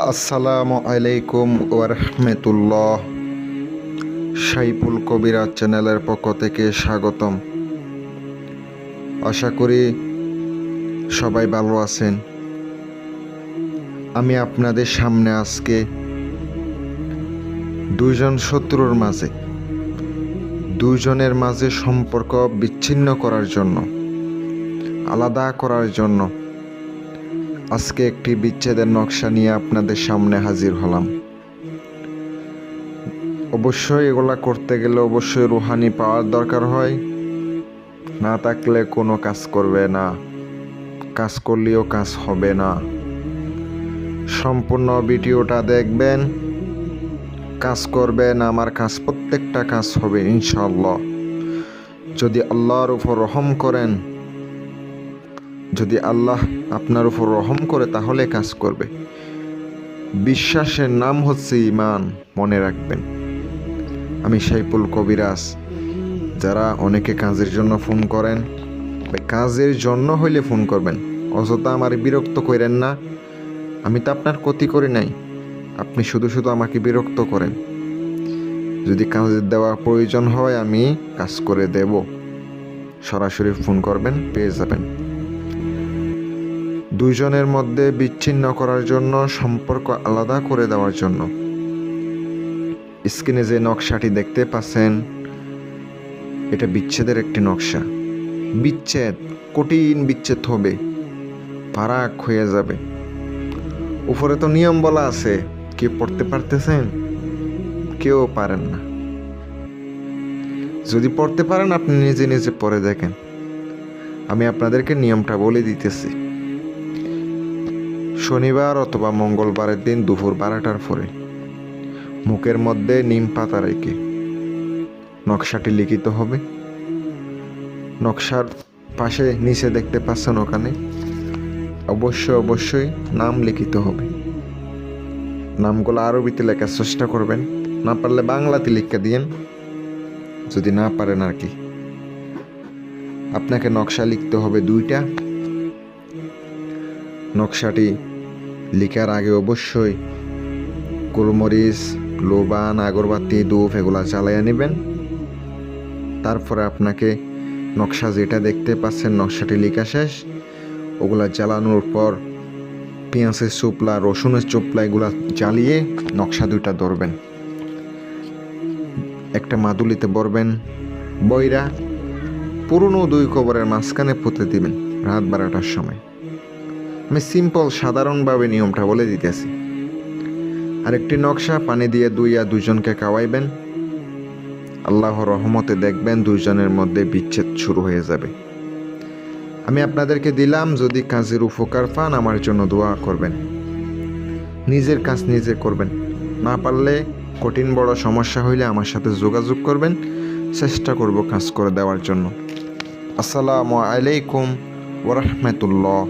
আসসালামু আলাইকুম ওরহমতুল্লাহ। সাইফুল কবিরাজ চ্যানেলের পক্ষ থেকে স্বাগতম। আশা করি সবাই ভালো আছেন। আমি আপনাদের সামনে আজকে দুইজনের মাঝে সম্পর্ক বিচ্ছিন্ন করার জন্য, আলাদা করার জন্য আজকে একটি বিচ্ছেদের নকশা নিয়ে আপনাদের সামনে হাজির হলাম। অবশ্যই এগুলা করতে গেলে অবশ্যই রুহানি পাওয়ার দরকার হয়, না থাকলে কোনো কাজ করবে না, কাজ করলেও কাজ হবে না। সম্পূর্ণ ভিডিওটা দেখবেন, কাজ করবেন, আমার কাজ প্রত্যেকটা কাজ হবে ইনশাআল্লাহ। যদি আল্লাহর উপর রহম করেন, যদি আল্লাহ আপনার উপর রহম করে তাহলে কাজ করবে। বিশ্বাসের নাম হচ্ছে ঈমান, মনে রাখবেন। আমি সাইফুল কবিরাজ। যারা অনেকে কাজের জন্য ফোন করেন, কাজের জন্য হইলে ফোন করবেন, অযথা আমার বিরক্ত করেন না। আমি তো আপনার ক্ষতি করি নাই, আপনি শুধু শুধু আমাকে বিরক্ত করেন। যদি কাজের দেওয়া প্রয়োজন হয় আমি কাজ করে দেব, সরাসরি ফোন করবেন, পেয়ে যাবেন। দুইজনের মধ্যে বিচ্ছিন্ন করার জন্য, সম্পর্ক আলাদা করে দেওয়ার জন্য স্ক্রিনে যে নকশাটি দেখতে পাচ্ছেন, এটা বিচ্ছেদের একটি নকশা। বিচ্ছেদ, কঠিন বিচ্ছেদ হবে, ফারাক হয়ে যাবে। উপরে তো নিয়ম বলা আছে, কেউ পড়তে পারতেছেন? কেউ পারেন না। যদি পড়তে পারেন আপনি নিজে নিজে পড়ে দেখেন। আমি আপনাদেরকে নিয়মটা বলে দিতেছি। শনিবার অথবা মঙ্গলবারের দিন দুপুর 12টার পরে মুখের মধ্যে নিম পাতা রেখে নকশাটি লিখিত হবে। নকশার পাশে নিচে দেখতে পাচ্ছেন, ওখানে অবশ্যই নাম লিখিত হবে। নামগুলো আরবিতে লেখার চেষ্টা করবেন, না পারলে বাংলাতে লিখে দিয়েন, যদি না পারেন আর কি। আপনাকে নকশা লিখতে হবে 2টা। নকশাটি লিখার আগে অবশ্যই গোলমরিচ, লোবান, আগরবাতি, ধূপ এগুলা জ্বালাইয়া নেবেন। তারপরে আপনাকে নকশা যেটা দেখতে পাচ্ছেন, নকশাটি লেখা শেষ, ওগুলা জ্বালানোর পর পেঁয়াজের চোপলা, রসুনের চোপলা এগুলা জ্বালিয়ে নকশা 2টা ধরবেন। একটা মাদুলিতে ভরবেন, বইরা পুরনো 2 কবরের মাঝখানে পুঁতে দিবেন রাত 12টার সময়। আমি সিম্পল সাধারণভাবে নিয়মটা বলে দিতেছি। আরেকটি নকশা পানি দিয়ে ধুইয়া দুজনকে খাওয়াইবেন। আল্লাহর রহমতে দেখবেন দুইজনের মধ্যে বিচ্ছেদ শুরু হয়ে যাবে। আমি আপনাদেরকে দিলাম, যদি কাজের উপকার পান আমার জন্য দোয়া করবেন। নিজের কাজ নিজে করবেন, না পারলে কঠিন বড় সমস্যা হইলে আমার সাথে যোগাযোগ করবেন, চেষ্টা করব কাজ করে দেওয়ার জন্য। আসসালামু আলাইকুম ওরহমতুল্লাহ।